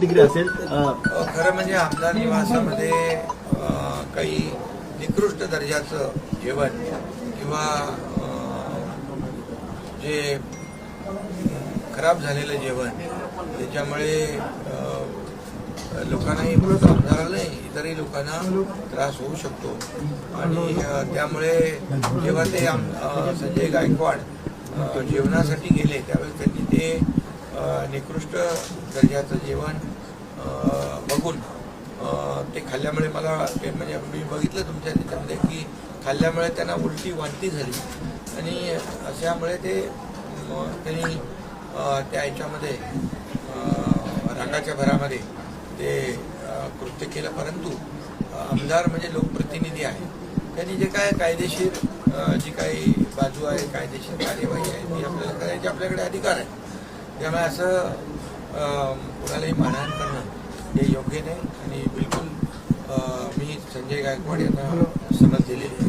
खरं म्हणजे आमदार निवासामध्ये काही निकृष्ट दर्जाचं जेवण किंवा जे खराब झालेलं जेवण त्याच्यामुळे लोकांनाही आमदाराला इतरही लोकांना त्रास होऊ शकतो आणि त्यामुळे जेव्हा ते संजय गायकवाड जेवणासाठी गेले त्यावेळेस त्यांनी ते निकृष्ट दर्जाचं जेवण बघून ते खाल्ल्यामुळे मला म्हणजे मी बघितलं तुमच्या त्याच्यामध्ये की खाल्ल्यामुळे त्यांना उलटी वांती झाली आणि अशामुळे ते त्यांनी त्या याच्यामध्ये रागाच्या भरामध्ये ते कृत्य केलं. परंतु आमदार म्हणजे लोकप्रतिनिधी आहे, त्यांनी जे काय कायदेशीर जी काही बाजू आहे कायदेशीर कार्यवाही आहे ती आपल्याला करायची आपल्याकडे अधिकार आहे. त्यामुळे असं कोणालाही मारहाण करणं हे योग्य नाही आणि बिलकुल मी संजय गायकवाड यांना समज दिलेली आहे.